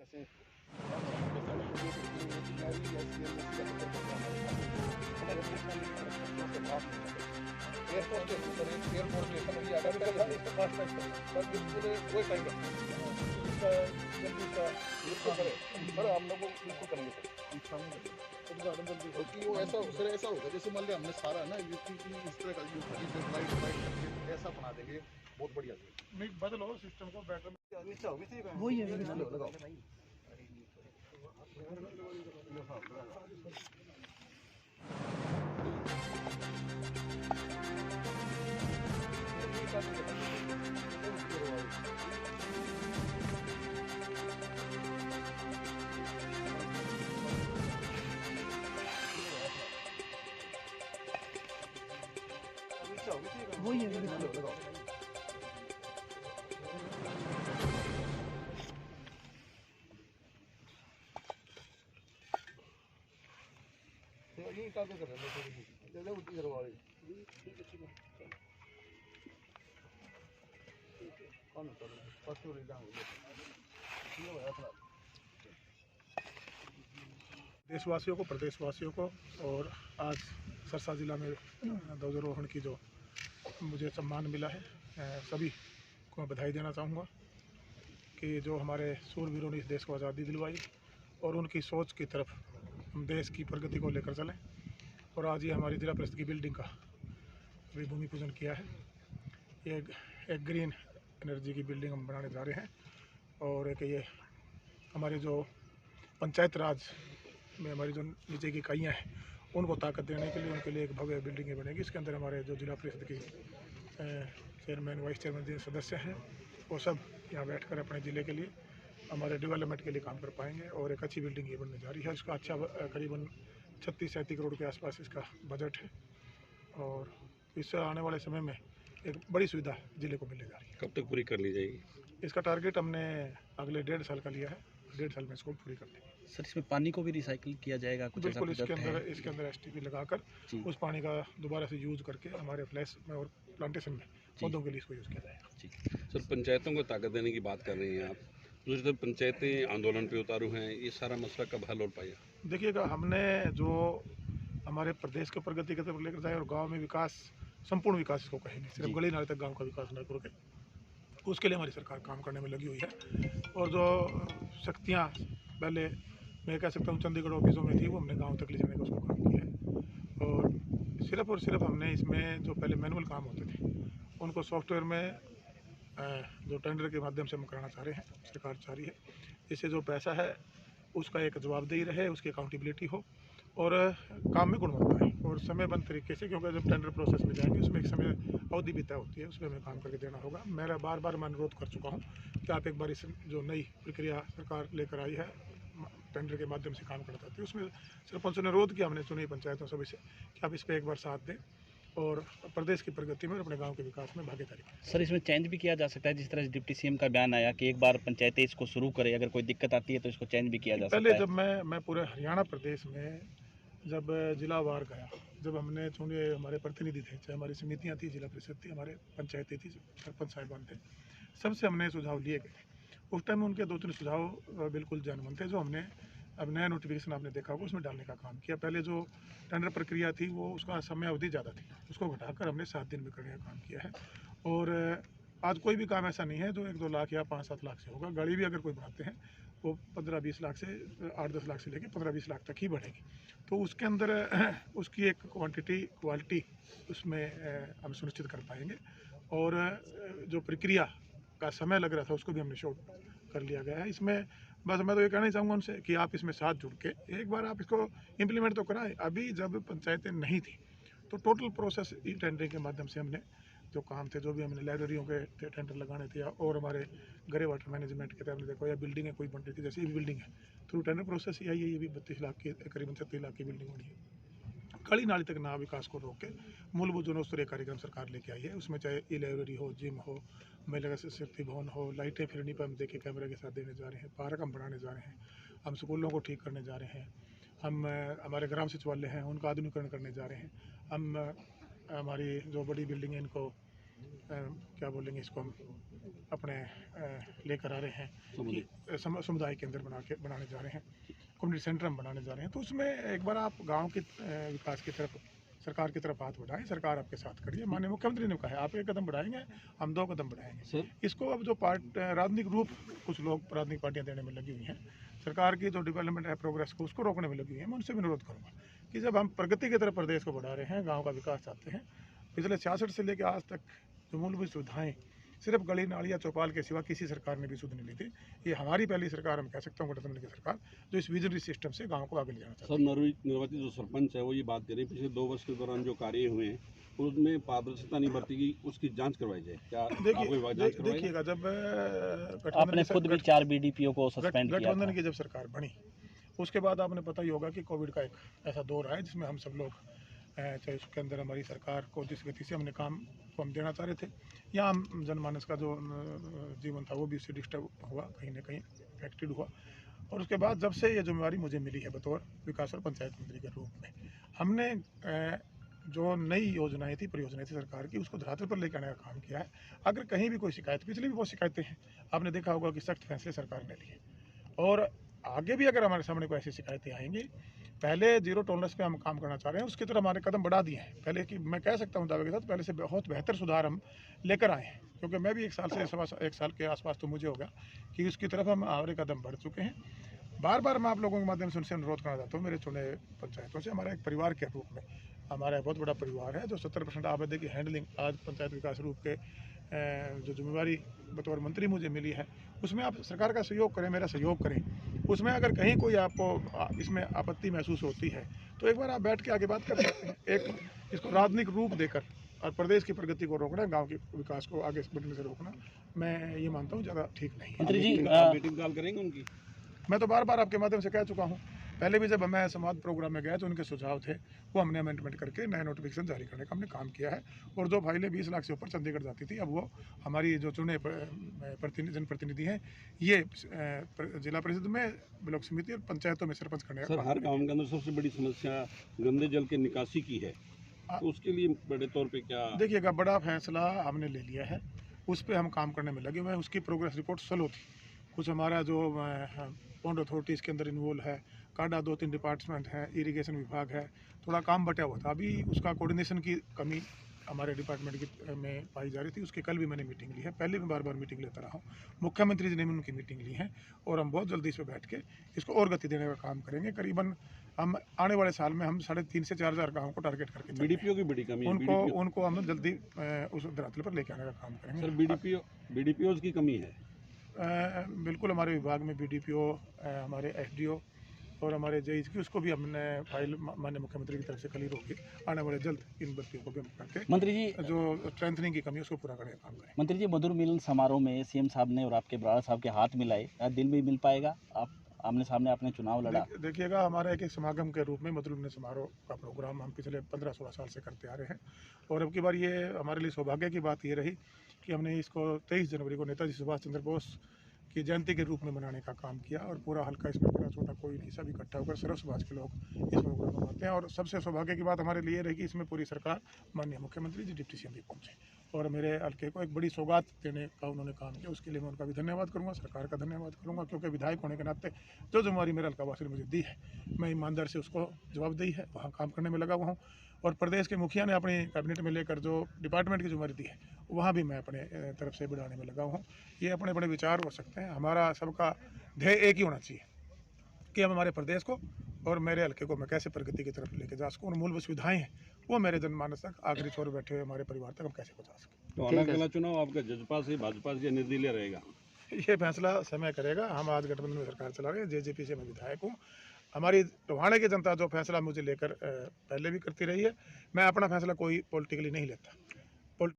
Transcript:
Airport station ये अगर बिल्कुल वही टाइम सर हम लोग बिल्कुल करेंगे क्योंकि वो ऐसा सर ऐसा होगा जैसे मान लिया हमने सारा ना यूपी की इस तरह का यूपी से फ्लाइट करके ऐसा बना देंगे बहुत बढ़िया नहीं बदलो सिस्टम को बेटर वही है लगाओ वही है लगाओ ये काम कर रहे हैं जैसे उल्टी करवा रही कौन कर रहा है फर्स्ट फ्लोर डाउन ये होया था देशवासियों को प्रदेशवासियों को और आज सरसा ज़िला में ध्वजारोहण की जो मुझे सम्मान मिला है सभी को बधाई देना चाहूँगा कि जो हमारे सूरवीरों ने इस देश को आज़ादी दिलवाई और उनकी सोच की तरफ हम देश की प्रगति को लेकर चलें। और आज ये हमारी जिला परिषद की बिल्डिंग का भी भूमि पूजन किया है। ये एक ग्रीन एनर्जी की बिल्डिंग हम बनाने जा रहे हैं और एक ये हमारे जो पंचायत राज में हमारी जो नीचे की इकाइयाँ हैं उनको ताकत देने के लिए उनके लिए एक भव्य बिल्डिंग बनेगी। इसके अंदर हमारे जो जिला परिषद की चेयरमैन वाइस चेयरमैन जो सदस्य हैं वो सब यहाँ बैठकर अपने ज़िले के लिए हमारे डेवलपमेंट के लिए काम कर पाएंगे और एक अच्छी बिल्डिंग ये बनने जा रही है। इसका अच्छा करीबन 36-37 करोड़ के आसपास इसका बजट है और इससे आने वाले समय में एक बड़ी सुविधा ज़िले को मिलने जा रही है। कब तक पूरी कर ली जाएगी? इसका टारगेट हमने अगले 1.5 साल का लिया है, 1.5 साल में इसको पूरी कर देंगे। सर इसमें पानी को भी रिसाइकिल किया जाएगा कुछ? बिल्कुल, इसके अंदर एसटीपी लगाकर उस पानी का दोबारा से यूज़ करके हमारे फ्लैश में और प्लांटेशन में पौधों के लिए इसको यूज़ किया जाएगा। जी सर, पंचायतों को ताकत देने की बात कर रही हैं आप, दूसरी तरफ पंचायतें आंदोलन पे उतारू हैं, ये सारा मसला कब हल हो पाएगा? देखिएगा, हमने जो हमारे प्रदेश के प्रगति की तरफ लेकर जाए और गांव में विकास, संपूर्ण विकास इसको कहेंगे, सिर्फ गली नाले तक गांव का विकास न करके, उसके लिए हमारी सरकार काम करने में लगी हुई है। और जो शक्तियाँ पहले मैं कह सकता हूँ चंडीगढ़ ऑफिसों में थी वो हमने गाँव तक ले जाने का उसको काम किया है। और सिर्फ हमने इसमें जो पहले मैनुअल काम होते थे उनको सॉफ्टवेयर में जो टेंडर के माध्यम से हम कराना चाह रहे हैं, सरकार चाह रही है। इससे जो पैसा है उसका एक जवाबदेही रहे, उसकी अकाउंटेबिलिटी हो और काम में गुणवत्ता है और समयबद्ध तरीके से, क्योंकि जब टेंडर प्रोसेस में जाएंगे उसमें एक समय अवधि भी तय होती है, उसमें हमें काम करके देना होगा। मेरा बार मैं अनुरोध कर चुका हूँ कि आप एक बार इस जो नई प्रक्रिया सरकार लेकर आई है टेंडर के माध्यम से काम करना चाहती है, उसमें सरपंचों ने अनुरोध किया, हमने चुनी पंचायतों सभी से कि आप इस पर एक बार साथ दें और प्रदेश की प्रगति में और अपने गांव के विकास में भागीदारी करें। सर इसमें चेंज भी किया जा सकता है, जिस तरह डिप्टी सीएम का बयान आया कि एक बार पंचायतें इसको शुरू करें, अगर कोई दिक्कत आती है तो इसको चेंज भी किया जा सकता है। पहले जब मैं पूरे हरियाणा प्रदेश में जब जिलावार गया, जब हमने चुने हमारे प्रतिनिधि थे, चाहे हमारी समितियाँ थी, जिला परिषद थी, हमारे पंचायतें थी, सरपंच साहिबान थे, सबसे हमने सुझाव लिए गए। उस टाइम में उनके 2-3 सुझाव बिल्कुल जनमन थे जो हमने अब नया नोटिफिकेशन आपने देखा होगा उसमें डालने का काम किया। पहले जो टेंडर प्रक्रिया थी वो उसका समय अवधि ज़्यादा थी, उसको घटाकर हमने 7 दिन में करने का काम किया है। और आज कोई भी काम ऐसा नहीं है जो 1-2 लाख या 5-7 लाख से होगा। गाड़ी भी अगर कोई बनाते हैं वो 15-20 लाख से 8-10 लाख से लेकर 15-20 लाख तक ही बढ़ेगी। तो उसके अंदर उसकी एक क्वालिटी उसमें हम सुनिश्चित कर पाएंगे। और जो प्रक्रिया का समय लग रहा था उसको भी हमने शॉर्ट कर लिया गया है। इसमें बस मैं तो ये कहना चाहूँगा उनसे कि आप इसमें साथ जुड़ के एक बार आप इसको इम्प्लीमेंट तो कराएं। अभी जब पंचायतें नहीं थी तो टोटल प्रोसेस ई टेंडरिंग के माध्यम से हमने जो काम थे, जो भी हमने लाइब्रेरियों के टेंडर लगाने थे और हमारे ग्रे वाटर मैनेजमेंट के हमने देखो या बिल्डिंग है कोई बन रही थी, जैसे ये बिल्डिंग है थ्रू टेंडर प्रोसेस ही आई है। ये भी 32 लाख की करीबन 36 लाख की बिल्डिंग बनी है। गली नाली तक ना विकास को रोक के मूलभूत जो स्तरीय कार्यक्रम सरकार लेके आई है, उसमें चाहे ई लाइब्रेरी हो, जिम हो, महिला शक्ति भवन हो, लाइटें फिरनी पर हम देखिए कैमरे के साथ देने जा रहे हैं, पार्क हम बढ़ाने जा रहे हैं, हम स्कूलों को ठीक करने जा रहे हैं, हम हमारे ग्राम सचिवालय हैं उनका आधुनिकीकरण करने जा रहे हैं, हम हमारी जो बड़ी बिल्डिंग है इनको क्या बोलेंगे इसको हम अपने लेकर आ रहे हैं कि समुदाय केंद्र बनाने जा रहे हैं, कम्युनिटी सेंटर हम बनाने जा रहे हैं। तो उसमें एक बार आप गांव के विकास की तरफ, सरकार की तरफ हाथ बढ़ाएं, सरकार आपके साथ खड़ी है। माननीय मुख्यमंत्री ने कहा है आप एक कदम बढ़ाएंगे, हम 2 कदम बढ़ाएंगे। सर इसको अब जो राजनीतिक रूप कुछ लोग राजनीतिक पार्टियां देने में लगी हुई हैं, सरकार की जो डेवलपमेंट है, प्रोग्रेस को उसको रोकने में लगी हुई है। मैं उनसे भी अनुरोध करूँगा कि जब हम प्रगति की तरफ प्रदेश को बढ़ा रहे हैं, गाँव का विकास चाहते हैं, पिछले 66 से लेकर आज तक जो मूलभूत सुविधाएँ सिर्फ गली नाली या चौपाल के सिवा किसी सरकार ने भी सुध नहीं ली थी। ये हमारी पहली सरकार, हम कह सकते हैं गठबंधन की सरकार, जो इस विजनरी सिस्टम से गांव को आगे ले जाना चाहती है। सर निर्वाचित जो सरपंच है वो ये बात करें पिछले 2 वर्ष के दौरान जो कार्य हुए हैं उसमें पारदर्शिता नहीं बरती गई, उसकी जांच करवाई जाए। क्या आपको जांच करवाई? देखिएगा, जब आपने खुद भी 4 बीडीपीओ को सस्पेंड किया था। गठबंधन की जब सरकार बनी उसके बाद आपने पता ही होगा कि कोविड का एक ऐसा दौर है जिसमें हम सब लोग चाहे उसके अंदर हमारी सरकार को जिस गति से हमने काम को हम देना चाह रहे थे, या हम जनमानस का जो जीवन था वो भी उससे डिस्टर्ब हुआ, कहीं ना कहीं अफेक्टेड हुआ। और उसके बाद जब से ये जिम्मेवारी मुझे मिली है बतौर विकास और पंचायत मंत्री के रूप में, हमने जो नई योजनाएं थी, परियोजनाएं थी सरकार की, उसको धरातल पर लेकर आने का काम किया है। अगर कहीं भी कोई शिकायत, पिछली भी बहुत शिकायतें हैं, आपने देखा होगा कि सख्त फैसले सरकार ने लिए, और आगे भी अगर हमारे सामने कोई ऐसी शिकायतें आएंगी, पहले 0 टॉलरेंस पे हम काम करना चाह रहे हैं, उसकी तरफ हमारे कदम बढ़ा दिए हैं। पहले की मैं कह सकता हूँ दावे के साथ, पहले से बहुत बेहतर सुधार हम लेकर आए हैं, क्योंकि मैं भी 1 साल के आसपास तो मुझे होगा कि उसकी तरफ हम हमारे कदम बढ़ चुके हैं। बार बार मैं आप लोगों के माध्यम से उनसे अनुरोध करना चाहता हूँ, मेरे चुने पंचायतों से, हमारा एक परिवार के रूप में हमारा बहुत बड़ा परिवार है, जो 70% आबादी की हैंडलिंग आज पंचायत विकास रूप के जो जिम्मेवारी बतौर मंत्री मुझे मिली है, उसमें आप सरकार का सहयोग करें, मेरा सहयोग करें। उसमें अगर कहीं कोई आपको इसमें आपत्ति महसूस होती है तो एक बार आप बैठ के आगे बात कर सकते हैं। एक इसको राजनीतिक रूप देकर और प्रदेश की प्रगति को रोकना, गांव के विकास को आगे बढ़ने से रोकना, मैं ये मानता हूँ ज़्यादा ठीक नहीं है। मंत्री जी मीटिंग कॉल करेंगे उनकी? मैं तो बार बार आपके माध्यम से कह चुका हूँ। पहले भी जब मैं संवाद प्रोग्राम में गया तो उनके सुझाव थे, वो हमने अमेंडमेंट करके नया नोटिफिकेशन जारी करने का हमने काम किया है। और जो फाइलें 20 लाख से ऊपर चंडीगढ़ जाती थी, अब वो हमारी जो चुने जनप्रतिनिधि हैं, ये जिला परिषद में, ब्लॉक समिति और पंचायतों में सरपंच करने का सर, हर गाँव के अंदर सबसे बड़ी समस्या गंदे जल के निकासी की है, तो उसके लिए बड़े तौर पे क्या? देखिएगा, बड़ा फैसला हमने ले लिया है, उस पर हम काम करने में लगे हुए हैं। उसकी प्रोग्रेस रिपोर्ट स्लो थी, कुछ हमारा जो पॉन्ड अथॉरिटी इसके अंदर इन्वॉल्व है, काडा 2-3 डिपार्टमेंट हैं, इरिगेशन विभाग है, थोड़ा काम बटा हुआ था। अभी उसका कोऑर्डिनेशन की कमी हमारे डिपार्टमेंट की में पाई जा रही थी। उसकी कल भी मैंने मीटिंग ली है, पहले भी बार बार मीटिंग लेता रहा हूँ, मुख्यमंत्री जी ने भी उनकी मीटिंग ली है, और हम बहुत जल्दी इस पर बैठ के इसको और गति देने का काम करेंगे। करीबन हम आने वाले साल में हम 3,500 से 4,000 गाँव को टारगेट करके बीडीपीओ की बड़ी कमी है, उनको हम जल्दी उस धरातल पर लेके आने का काम करेंगे। सर, बीडीपीओ की कमी है? बिल्कुल, हमारे विभाग में बीडीपीओ, हमारे एसडीओ और हमारे जेई की, उसको भी हमने फाइल माननीय मुख्यमंत्री की तरफ से कल ही रोकी, आने वाले जल्द इन बत्तियों को भी हम करके मंत्री जी जो स्ट्रेंथनिंग की कमी है उसको पूरा करने का काम करें। मंत्री जी, मधुर मिलन समारोह में सीएम साहब ने और आपके बराड़ साहब के हाथ मिलाए, दिल भी मिल पाएगा? आप आमने सामने आपने चुनाव लड़ा। देखिएगा, हमारा एक समागम के रूप में मधुर मिलन समारोह का प्रोग्राम हम पिछले 15-16 साल से करते आ रहे हैं, और अब की बार ये हमारे लिए सौभाग्य की बात ये रही कि हमने इसको 23 जनवरी को नेताजी सुभाष चंद्र बोस की जयंती के रूप में मनाने का काम किया, और पूरा हल्का इसमें बड़ा छोटा कोई नहीं, सब इकट्ठा होकर सर्व समाज के लोग इस प्रोग्राम में आते हैं। और सबसे सौभाग्य की बात हमारे लिए रही कि इसमें पूरी सरकार, माननीय मुख्यमंत्री जी, डिप्टी सीएम भी पहुँचे, और मेरे हल्के को एक बड़ी सौगात देने का उन्होंने काम किया। उसके लिए मैं उनका भी धन्यवाद करूँगा, सरकार का धन्यवाद करूँगा, क्योंकि विधायक होने के नाते जो जिम्मेवारी मेरे हल्का वासी ने मुझे दी है, मैं ईमानदार से उसको जवाबदेही है वहाँ काम करने में लगा हुआ हूँ। और प्रदेश के मुखिया ने अपनी कैबिनेट में लेकर जो डिपार्टमेंट की जिम्मेवारी दी है, वहाँ भी मैं अपने तरफ से बढ़ाने में लगा हूँ। ये अपने बड़े विचार हो सकते हैं, हमारा सबका ध्येय एक ही होना चाहिए कि हम हमारे प्रदेश को और मेरे हल्के को मैं कैसे प्रगति की तरफ लेके जा सकूँ, और मूलभूत सुविधाएं हैं वो मेरे जनमानस तक, आखिरी छोर बैठे हुए हमारे परिवार तक हम कैसे पहुँचा सकें। तो अगला चुनाव आपका जजपा से भाजपा से निर्दलीय रहेगा? ये फैसला समय करेगा। हम आज गठबंधन में सरकार चला रहे हैं, जेजेपी से मैं विधायक हूँ। हमारी टोहाने की जनता जो फैसला मुझे लेकर पहले भी करती रही है, मैं अपना फैसला कोई पॉलिटिकली नहीं लेता।